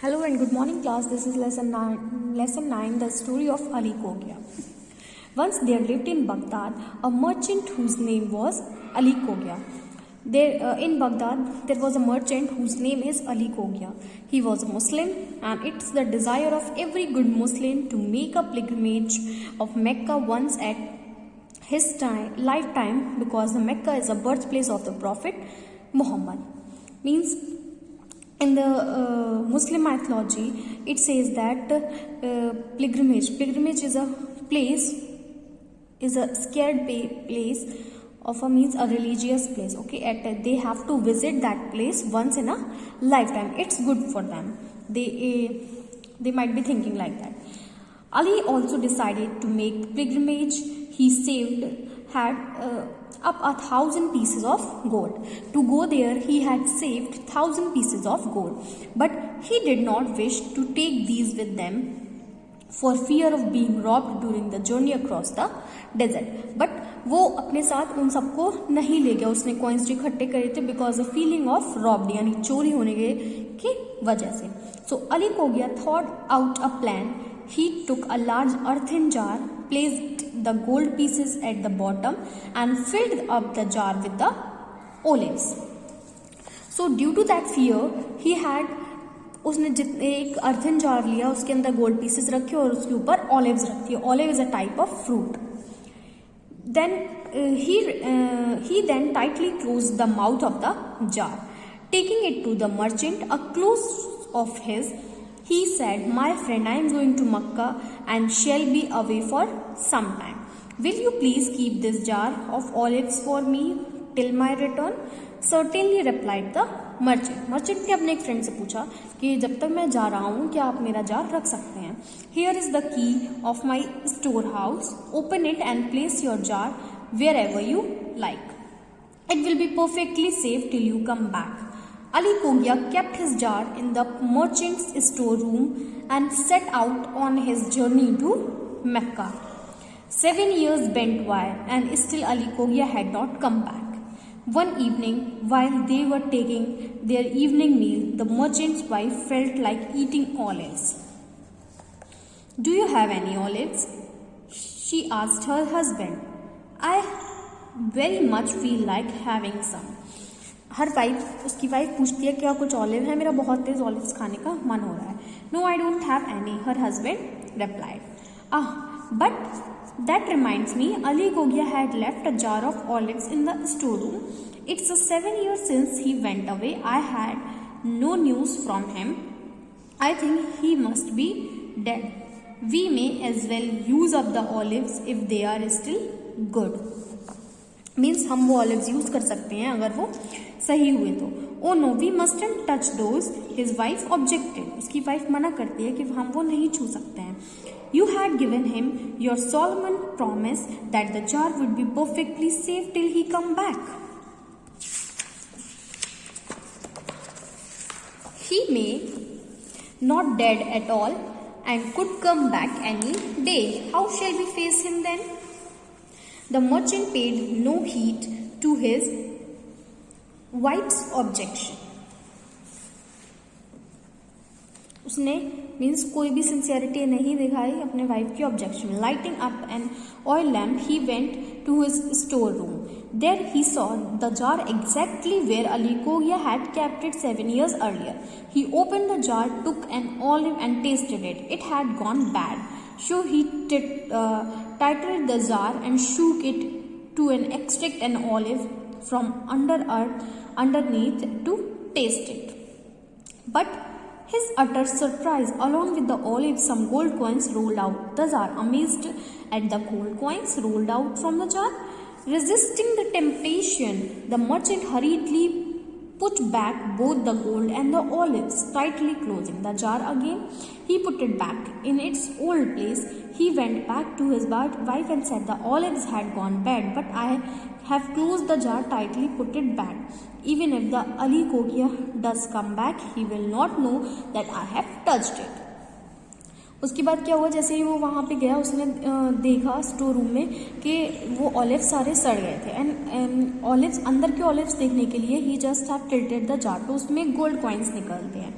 Hello and good morning class. This is lesson 9, the story of Ali Kogia. Once there lived in Baghdad a merchant whose name was Ali Kogia. In Baghdad there was a merchant whose name is Ali Kogia. He was a Muslim and it's the desire of every good Muslim to make a pilgrimage of Mecca once at his lifetime, because the Mecca is the birthplace of the Prophet Muhammad. Means in the Muslim mythology, it says that pilgrimage is a place, is a scared place of a religious place. Okay, they have to visit that place once in a lifetime. It's good for them. They might be thinking like that. Ali also decided to make pilgrimage. He had up 1,000 pieces of gold. To go there, he had saved 1,000 pieces of gold. But he did not wish to take these with them for fear of being robbed during the journey across the desert. But वो अपने साथ उन सबको नहीं ले गया. उसने coins जो इकट्ठे करे थे because of feeling of robbed, यानी चोरी होने की वजह से. So Ali Kogia thought out a plan. He took a large earthen jar, placed the gold pieces at the bottom and filled up the jar with the olives. So due to that fear, उसने एक earthen jar लिया, उसके अंदर gold pieces रखे और उसके ऊपर olives रख दिए. Olive is a type of fruit. Then he then tightly closed the mouth of the jar. Taking it to the merchant, a close of his, he said, "My friend, I am going to Mecca and shall be away for some time. Will you please keep this jar of olives for me till my return?" Certainly, replied the merchant. Merchant ने अपने एक friend से पूछा कि जब तक मैं जा रहा हूँ क्या आप मेरा जार रख सकते हैं. Here is the key of my storehouse. Open it and place your jar wherever you like. It will be perfectly safe till you come back. Ali Kogia kept his jar in the merchant's storeroom and set out on his journey to Mecca. 7 years went by and still Ali Kogia had not come back. One evening, while they were taking their evening meal, the merchant's wife felt like eating olives. "Do you have any olives?" she asked her husband. "I very much feel like having some." उसकी wife पूछती है क्या कुछ olive है, मेरा बहुत तेज olives खाने का मन हो रहा है. "No, I don't have any," her husband replied. But that reminds me, Ali Kogia had left a jar of olives in the storeroom. It's 7 years since he went away. I had no news from him. I think he must be dead. We may as well use up the olives if they are still good. Means हम वो olives use कर सकते हैं अगर वो सही हुए तो. "Oh no, we mustn't touch those," his wife objected. उसकी वाइफ मना करती है कि हम वो नहीं छू सकते हैं. "You had given him your solemn promise that the jar would be perfectly safe till he come back. He may not dead at all and could come back any day. How shall we face him then?" The merchant paid no heed to his wife's objection. उसने means कोई भी sincerity नहीं दिखाई अपने wife की objection. Lighting up an oil lamp, he went to his storeroom. There he saw the jar exactly where Ali Kogia had kept it 7 years earlier. He opened the jar, took an olive and tasted it. It had gone bad. So he titled the jar and shook it to extract an olive from underneath to taste it. But his utter surprise, along with the olive, some gold coins rolled out the jar. Amazed at the gold coins rolled out from the jar, resisting the temptation, the merchant hurriedly put back both the gold and the olives, tightly closing the jar again. He put it back in its old place. He went back to his wife and said, "The olives had gone bad, but I have closed the jar tightly, put it back. Even if the Ali Kogia does come back, he will not know that I have touched it." उसके बाद क्या हुआ, जैसे ही वो वहाँ पे गया उसने देखा स्टोर रूम में कि वो ऑलिव्स सारे सड़ गए थे. एंड ऑलिव्स, अंदर के ऑलिव्स देखने के लिए he just have tilted the jar, तो उसमें गोल्ड कॉइन्स निकलते हैं.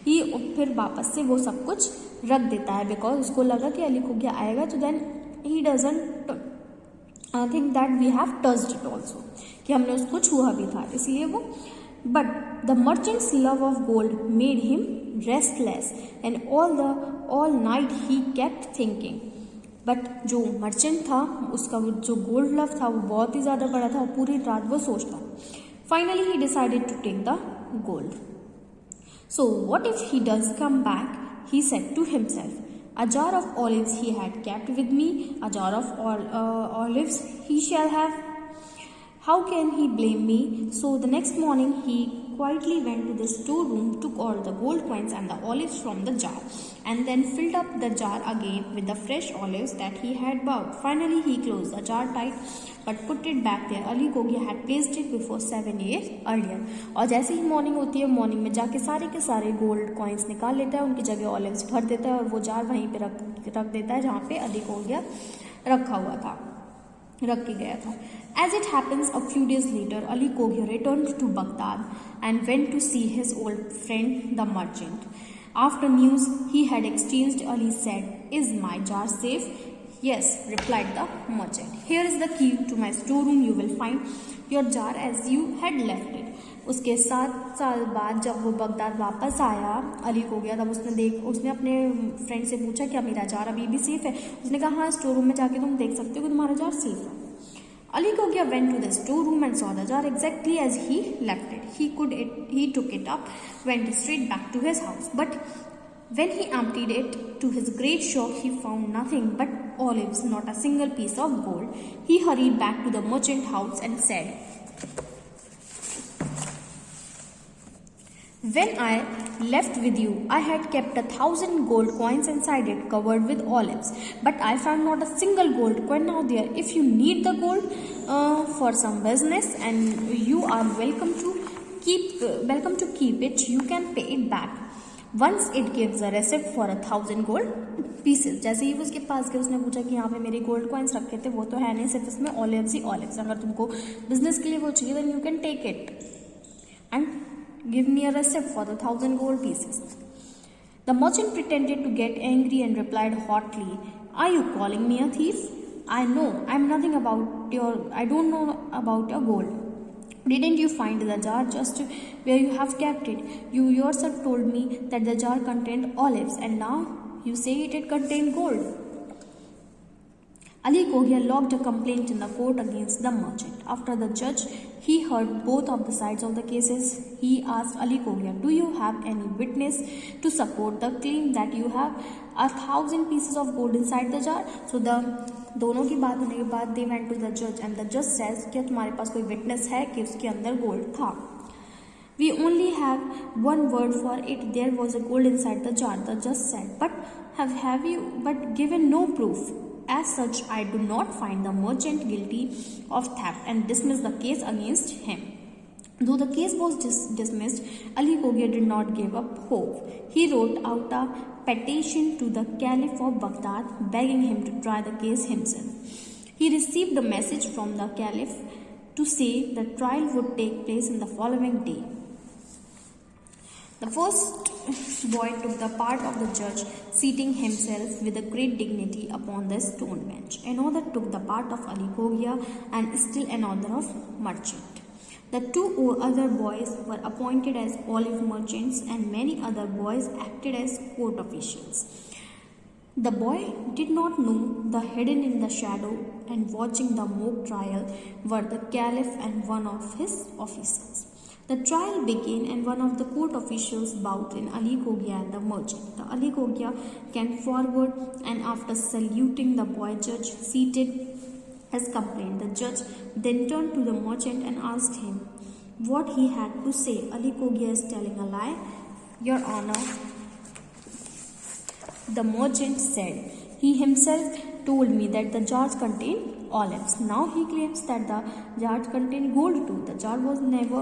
ही फिर वापस से वो सब कुछ रख देता है, बिकॉज उसको लगा कि अली खोगिया आएगा, तो then he doesn't think that we have touched it also, कि हमने उसको छुआ भी था, इसलिए वो. But the merchant's love of gold made him restless and all night he kept thinking. But जो मर्चेंट था उसका जो गोल्ड लव था वो बहुत ही ज़्यादा बड़ा था और पूरी रात वो सोचता. Finally he decided to take the gold. So what if he does come back, he said to himself. A jar of olives he had kept with me, a jar of olives he shall have. How can he blame me? So the next morning he quietly went to the storeroom, took all the gold coins and the olives from the jar, and then filled up the jar again with the fresh olives that he had bought. Finally he closed the jar tight, but put it back there. Ali Khogia had placed it before 7 years earlier. और जैसे ही morning होती है, morning में जाके सारे के सारे gold coins निकाल लेता है, उनकी जगह ऑलिव्स भर देता है और वो जार वहीं पे रख देता है जहाँ पे अली खोगिया रख के गया था. As it happens, a few days later, Ali Khogia returned to Baghdad and went to see his old friend, the merchant. After news he had exchanged, Ali said, "Is my jar safe?" "Yes," replied the merchant. "Here is the key to my storeroom. You will find your jar as you had left it." उसके 7 साल बाद जब वो Baghdad वापस आया अली खोगिया, तब उसने अपने फ्रेंड से पूछा क्या मेरा जार अभी भी सेफ है. उसने कहा हाँ, स्टोर रूम में जाके तुम देख सकते हो कि तुम्हारा जार सेफ है. Ali Khogia went to the storeroom and saw the jar exactly as he left it. He took it up, went straight back to his house. But when he emptied it, to his great shock, he found nothing but olives, not a single piece of gold. He hurried back to the merchant house and said, "When I left with you, I had kept 1,000 gold coins inside it, covered with olives. But I found not a single gold coin now there. If you need the gold for some business, and you are welcome to keep it, you can pay it back. Once it gives a receipt for 1,000 gold pieces." जैसे ही वो उसके पास गए, उसने पूछा कि यहाँ पे मेरे गोल्ड कॉइन्स रखे थे, वो तो है नहीं, सिर्फ इसमें ऑलिव्स ही ऑलिव्स. अगर तुमको बिजनेस के लिए वो चाहिए, then you can take it and give me a receipt for the 1,000 gold pieces. The merchant pretended to get angry and replied hotly, "Are you calling me a thief? I don't know about your gold. Didn't you find the jar just where you have kept it? You yourself told me that the jar contained olives, and now you say it contained gold." Ali Khogia lodged a complaint in the court against the merchant. After the judge he heard both of the sides of the cases, he asked Ali Khogia, "Do you have any witness to support the claim that you have 1,000 pieces of gold inside the jar?" So दोनों की बात होने के बाद they went to the judge and the judge says, क्या तुम्हारे पास कोई witness है कि उसके अंदर गोल्ड था? "We only have one word for it. There was a gold inside the jar," the judge said. But given no proof. As such, I do not find the merchant guilty of theft and dismiss the case against him. Though the case was dismissed, Ali Khogia did not give up hope. He wrote out a petition to the Caliph of Baghdad, begging him to try the case himself. He received the message from the Caliph to say the trial would take place in the following day. The first boy took the part of the judge, seating himself with a great dignity upon the stone bench. Another took the part of Ali Khogia, and still another of merchant. The 2 other boys were appointed as olive merchants, and many other boys acted as court officials. The boy did not know the hidden in the shadow and watching the mock trial were the Caliph and one of his officers. The trial began, and one of the court officials bowed in Ali Khogia and the merchant. The Ali Khogia came forward, and after saluting the boy judge, seated his complaint. The judge then turned to the merchant and asked him what he had to say. "Ali Khogia is telling a lie, Your Honor," the merchant said. "He himself told me that the jars contained olives. Now he claims that the jars contained gold too. The jar was never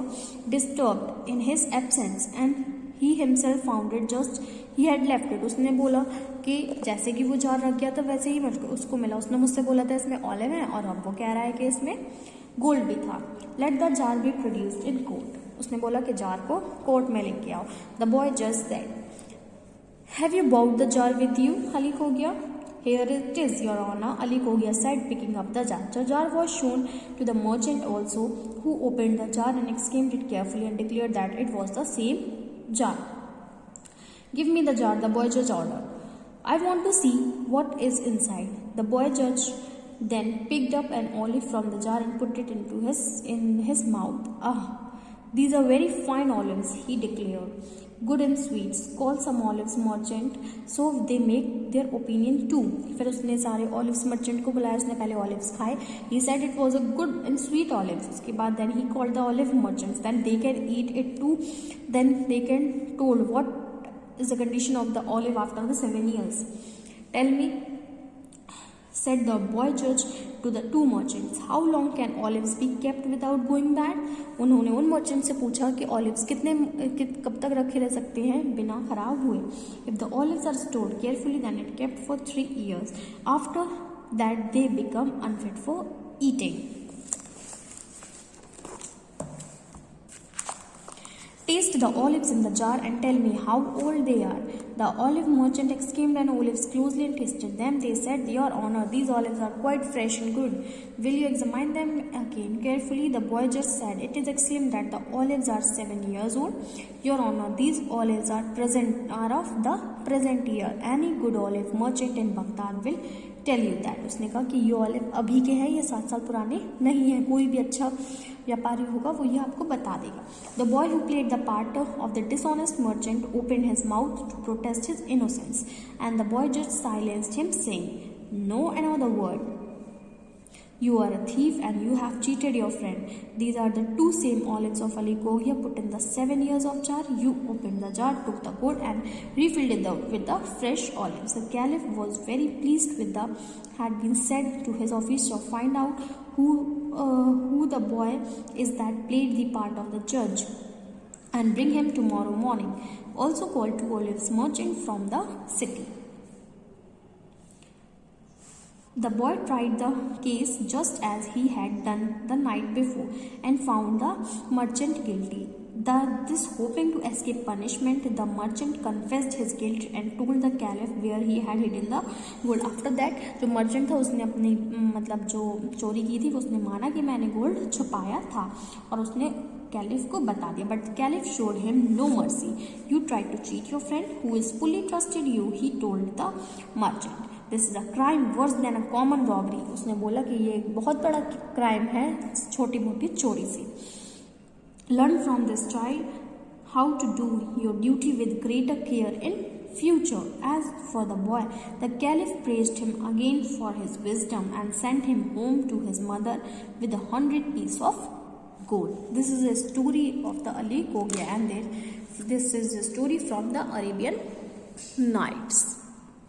disturbed in his absence, and he himself found it just he had left it." उसने बोला कि जैसे कि वो jar रख गया था वैसे ही उसको मिला. उसने मुझसे बोला था इसमें ऑलिव है, और अब वो कह रहा है कि इसमें गोल्ड भी था. "Let the jar be produced in court." उसने बोला कि जार को कोर्ट में लेके आओ. The boy just said, Have you brought the jar with you? Ali Khogia. Here it is, Your Honor, Ali Khogia said, picking up the jar. The jar was shown to the merchant also, who opened the jar and examined it carefully and declared that it was the same jar. Give me the jar, the boy judge ordered. I want to see what is inside. The boy judge then picked up an olive from the jar and put it in his mouth. Ah, these are very fine olives, he declared. Good and sweet. Call some olives, merchant, so they make their opinion too. फिर उसने सारे olives merchant को बुलाया, उसने पहले olives खाए. He said it was a good and sweet olives. उसके बाद then he called the olive merchants. Then they can eat it too. Then they can told what is the condition of the olive after the 7 years. Tell me, said the boy judge to the two merchants, how long can olives be kept without going bad? उन्होंने उन merchant से पूछा कि olives कब तक रखे रह सकते हैं बिना खराब हुए. If the olives are stored carefully, then it kept for 3 years. After that, they become unfit for eating. Taste the olives in the jar and tell me how old they are. The olive merchant examined the olives closely and tasted them. They said, Your Honor, these olives are quite fresh and good. Will you examine them again carefully? The boy just said, It is exclaimed that the olives are 7 years old. Your Honor, these olives are of the present year. Any good olive merchant in Baghdad will tell you that. उसने कहा कि ये olive अभी के हैं, ये 7 साल पुराने नहीं है. कोई भी अच्छा व्यापारी होगा वो ये आपको बता देगा. The boy who played the part of the dishonest merchant opened his mouth to protest his innocence, and the boy just silenced him, saying, No another word. You are a thief and you have cheated your friend. These are the two same olives of Ali Khogia put in the 7 years of jar. You opened the jar, took the gold and refilled it with the fresh olives. The caliph was very pleased with the had been said to his officer, find out who the boy is that played the part of the judge and bring him tomorrow morning. Also call 2 olives merchant from the city. The boy tried the case just as he had done the night before and found the merchant guilty. This hoping to escape punishment, the merchant confessed his guilt and told the caliph where he had hidden the gold. After that, जो merchant था उसने अपनी मतलब जो चोरी की थी उसने माना कि मैंने गोल्ड छुपाया था और उसने caliph को बता दिया. But the caliph showed him no mercy. You tried to cheat your friend who is fully trusted you, he told the merchant. This is a crime worse than a common robbery. उसने बोला कि ये एक बहुत बड़ा crime है छोटी मोटी चोरी से. Learn from this child how to do your duty with greater care in future. As for the boy, the caliph praised him again for his wisdom and sent him home to his mother with 100 pieces of gold. This is a story of the Ali Khogia, and this is a story from the Arabian Nights.